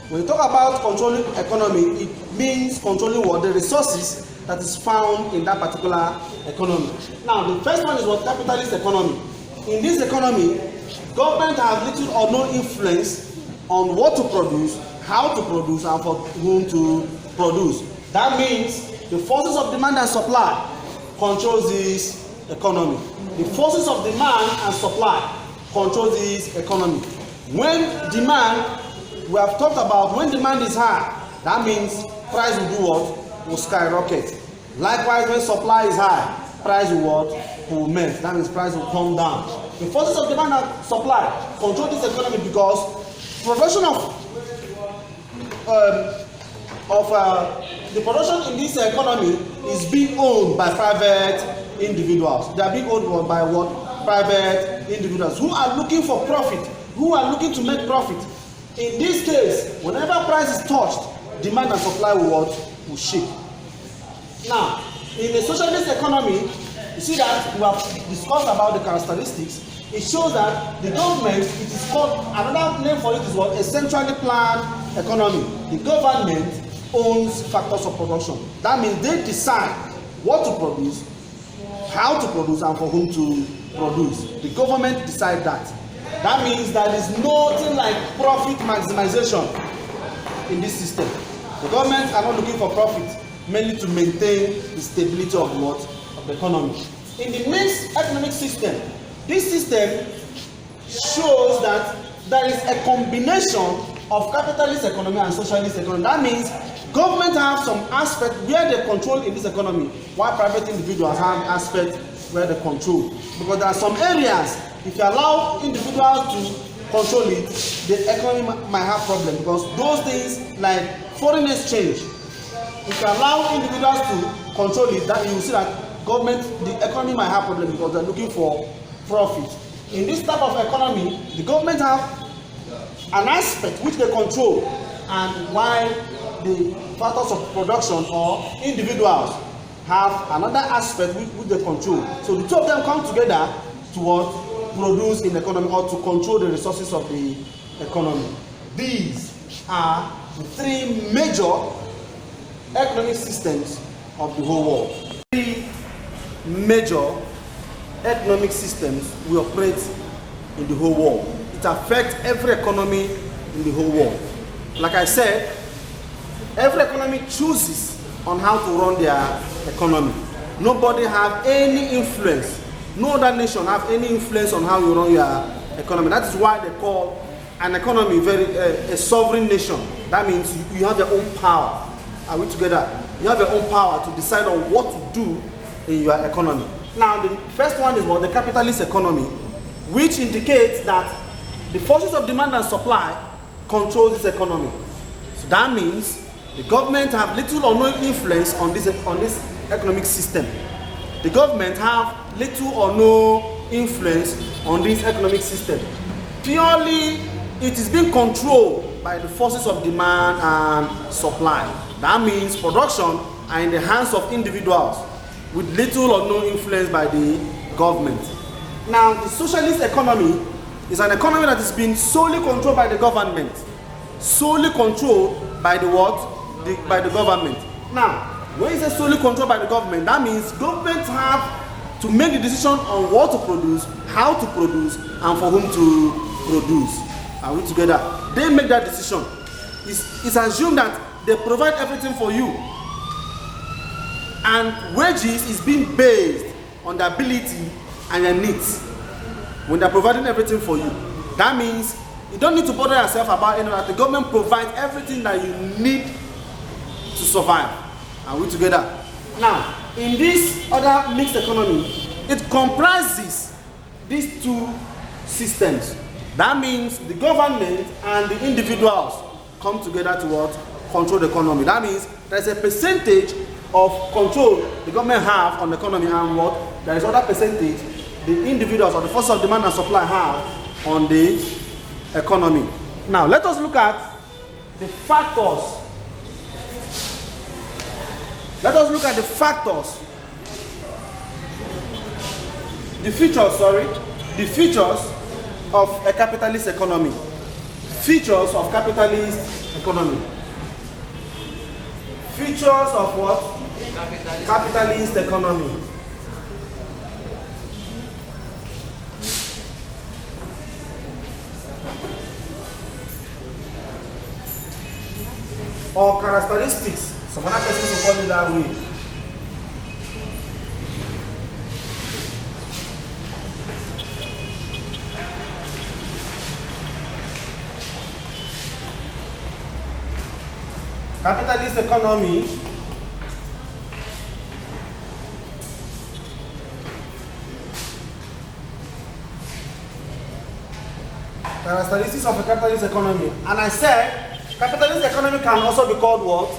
When you talk about controlling economy, it means controlling what? The resources that is found in that particular economy. Now, the first one is what? Capitalist economy. In this economy, government has little or no influence on what to produce, how to produce, and for whom to produce. That means the forces of demand and supply controls this economy. The forces of demand and supply controls this economy. When demand, we have talked about when demand is high, that means price will do what? Will skyrocket. Likewise, when supply is high, price will what? Will melt. That means price will come down. The forces of demand and supply control this economy because production the production in this economy is being owned by private individuals. They are being owned by what? Private individuals who are looking for profit, who are looking to make profit. In this case, whenever price is touched, demand and supply will what? Will shake. Now, in a socialist economy, you see that we have discussed about the characteristics. It shows that the government, it is called, another name for it is what? A centrally planned economy. The government owns factors of production. That means they decide what to produce, how to produce, and for whom to produce. The government decides that. That means there is nothing like profit maximization in this system. The government are not looking for profit, mainly to maintain the stability of what? Of the economy. In the mixed economic system, this system shows that there is a combination of capitalist economy and socialist economy. That means government have some aspect where they control in this economy, while private individuals have aspect where they control. Because there are some areas, if you allow individuals to control it, the economy might have problems. Because those things like foreign exchange, if you allow individuals to control it, that you will see that the economy might have problems because they're looking for profit. In this type of economy, the government have an aspect which they control, and while the factors of production or individuals have another aspect which they control. So the two of them come together to what? Produce in the economy, or to control the resources of the economy. These are the three major economic systems of the whole world. Three major economic systems we operate in the whole world. It affects every economy in the whole world. Like I said, every economy chooses on how to run their economy. Nobody have any influence. No other nation have any influence on how you run your economy. That is why they call an economy a sovereign nation. That means you have your own power. Are we together? You have your own power to decide on what to do in your economy. Now, the first one is what? The capitalist economy, which indicates that the forces of demand and supply control this economy. So that means the government have little or no influence on this economic system. The government have little or no influence on this economic system. Purely, it is being controlled by the forces of demand and supply. That means production are in the hands of individuals with little or no influence by the government. Now, the socialist economy is an economy that is being solely controlled by the government. Solely controlled by the what? By the government. Now, when you say solely controlled by the government, that means governments have to make the decision on what to produce, how to produce, and for whom to produce. Are we together? They make that decision. It's assumed that they provide everything for you. And wages is being based on the ability and your needs. When they're providing everything for you, that means you don't need to bother yourself about any of that. The government provides everything that you need to survive. Are we together? Now, in this other mixed economy, it comprises these two systems. That means the government and the individuals come together to what? Control the economy. That means there's a percentage of control the government have on the economy, and what? There is other percentage the individuals or the forces of demand and supply have on the economy. Now, let us look at the factors. Let us look at the factors, the features of a capitalist economy. Features of capitalist economy. Features of what? Capitalist economy. Or characteristics. Some other persons will call it that way. Capitalist economy characteristics of a capitalist economy. And I said capitalist economy can also be called what?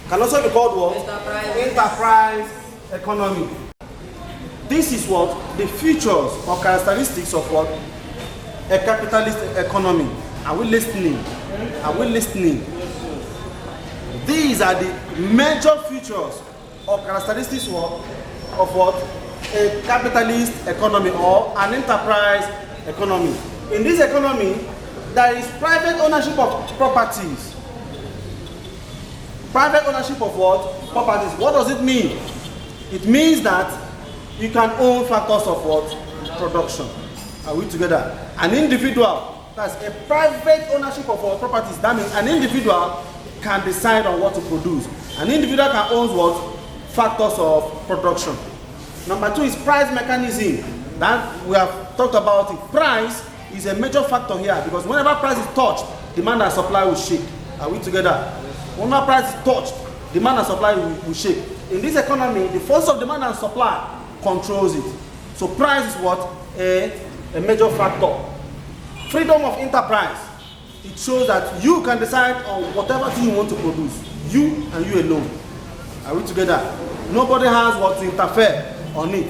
Can also be called what? Enterprise economy. This is what? The features or characteristics of what? A capitalist economy. Are we listening? Are we listening? These are the major features or characteristics of what? A capitalist economy or an enterprise economy. In this economy, there is private ownership of properties. Private ownership of what? Properties. What does it mean? It means that you can own factors of what? Production. Are we together? An individual, that's a private ownership of what? Properties. That means an individual can decide on what to produce. An individual can own what? Factors of production. Number two is price mechanism. That we have talked about it. Price is a major factor here because whenever price is touched, demand and supply will shake. Are we together? Whenever price is touched, demand and supply will shake. In this economy, the force of demand and supply controls it. So price is what? A major factor. Freedom of enterprise. It shows that you can decide on whatever thing you want to produce. You and you alone. Are we together? Nobody has what to interfere on it.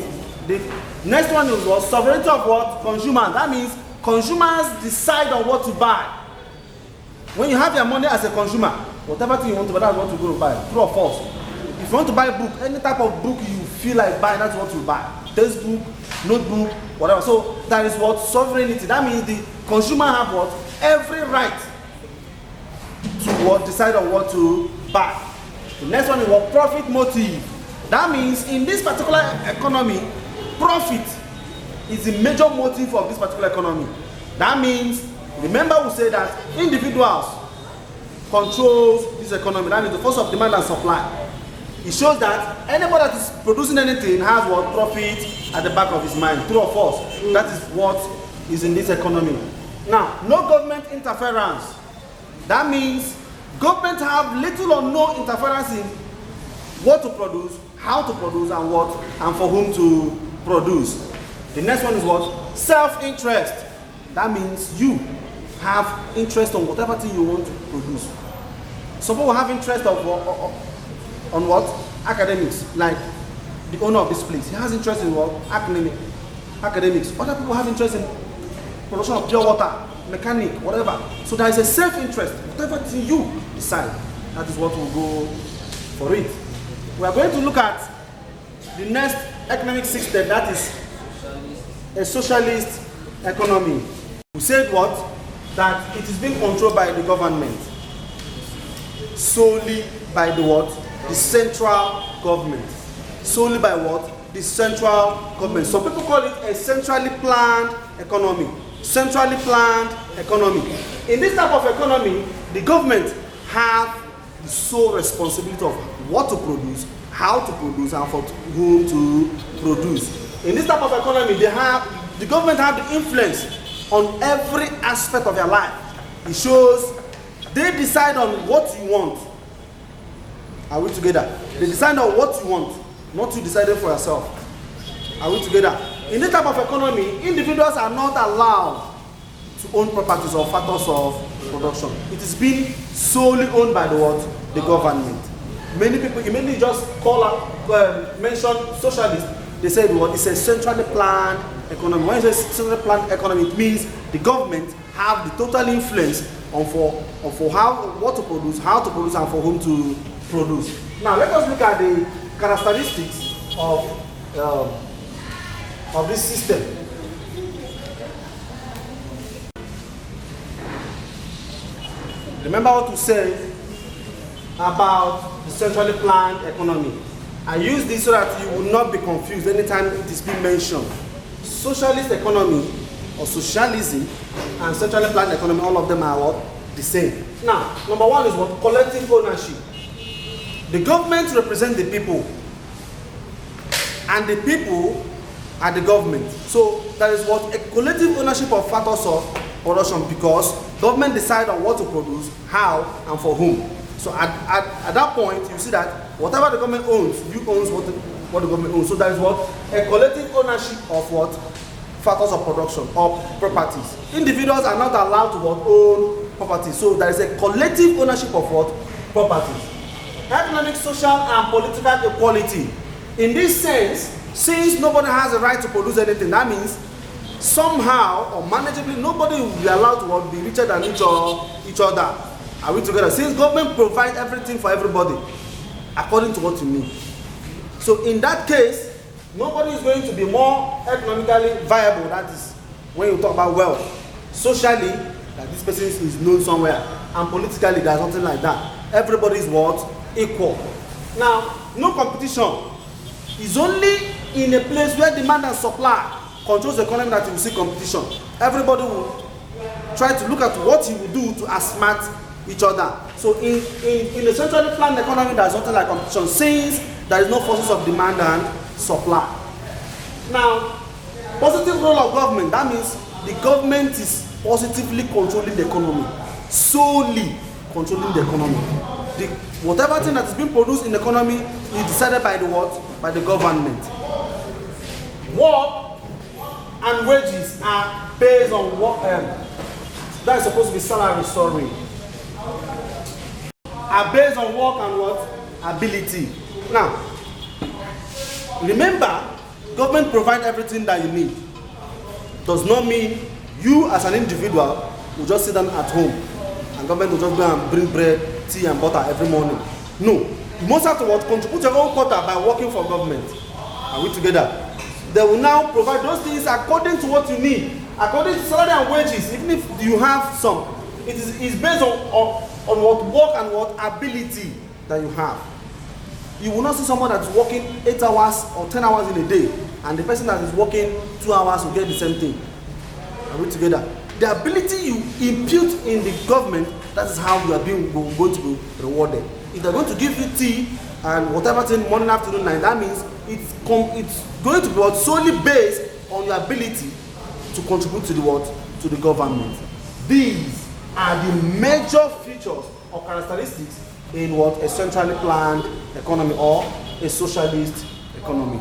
The next one is what? Sovereignty of what? Consumers. That means consumers decide on what to buy. When you have your money as a consumer, whatever thing you want to buy, that's what you go to buy. True or false? If you want to buy a book, any type of book you feel like buying, that's what you buy. Textbook, notebook, whatever. So that is what? Sovereignty. That means the consumer have what? Every right to what? Decide on what to buy. The next one is what? Profit motive. That means in this particular economy, profit is the major motive of this particular economy. That means, remember we say that individuals controls this economy. That means the force of demand and supply. It shows that anybody that is producing anything has what? Profit at the back of his mind. True or false? That is what is in this economy. Now, no government interference. That means government have little or no interference in what to produce, how to produce, and what, and for whom to produce. The next one is what? Self-interest. That means you have interest on whatever thing you want to produce. Some people have interest on what? Academics. Like the owner of this place, he has interest in what? Academics. Other people have interest in production of pure water, mechanic, whatever. So there is a self-interest. Whatever thing you decide, that is what will go for it. We are going to look at the next economic system, that is a socialist economy. We said what? That it is being controlled by the government. Solely by the what? The central government. Solely by what? The central government. Some people call it a centrally planned economy. Centrally planned economy. In this type of economy, the government have the sole responsibility of what to produce, how to produce, and for whom to produce. In this type of economy, the government have the influence on every aspect of your life. It shows they decide on what you want. Are we together? They decide on what you want, not you deciding for yourself. Are we together? In this type of economy, individuals are not allowed to own properties or factors of production. It is being solely owned by the what? The government. Many people immediately just mention socialist. They say what? It's a centrally planned economy. When you say centrally planned economy, it means the government have the total influence on for what to produce, how to produce, and for whom to produce. Now let us look at the characteristics of this system. Remember what we said about the centrally planned economy. I use this so that you will not be confused anytime it is being mentioned. Socialist economy or socialism and centrally planned economy, all of them are what? The same. Now, number one is what? Collective ownership. The government represents the people, and the people are the government. So that is what? A collective ownership of factors of production, because government decide on what to produce, how, and for whom. So at that point, you see that whatever the government owns, you owns what the government owns. So that is what? A collective ownership of what? Factors of production, of properties. Individuals are not allowed to what? Own property. So there is a collective ownership of what? Properties. Economic, social, and political equality. In this sense, since nobody has a right to produce anything, that means somehow or manageably nobody will be allowed to be richer than each other. Are we together? Since government provides everything for everybody according to what you need. So in that case, nobody is going to be more economically viable. That is when you talk about wealth. Socially, that this person is known somewhere, and politically there's something like that. Everybody is what? Equal. Now, no competition is only in a place where demand and supply controls the economy that you will see competition. Everybody will try to look at what he will do to outsmart each other. So in a centrally planned economy, there's something like competition, since there is no forces of demand and supply. Now, positive role of government, that means the government is positively controlling the economy, solely controlling the economy. Whatever thing that is being produced in the economy is decided by the what? By the government. Work and wages are based on what? That is supposed to be salary, sorry. Are based on work and what? Ability. Now, remember, government provides everything that you need. Does not mean you as an individual will just sit down at home and government will just go and bring bread, tea and butter every morning. No. You must have to what? Contribute your own quota by working for government. Are we together? They will now provide those things according to what you need, according to salary and wages. Even if you have some, it's based on what work and what ability that you have. You will not see someone that is working 8 hours or 10 hours in a day, and the person that is working 2 hours will get the same thing. Are we together? The ability you impute in the government, that is how you are going to be rewarded. If they're going to give you tea and whatever thing morning, afternoon, night, that means it's going to be solely based on your ability to contribute to the what? To the government. These are the major features or characteristics in what? A centrally planned economy or a socialist economy.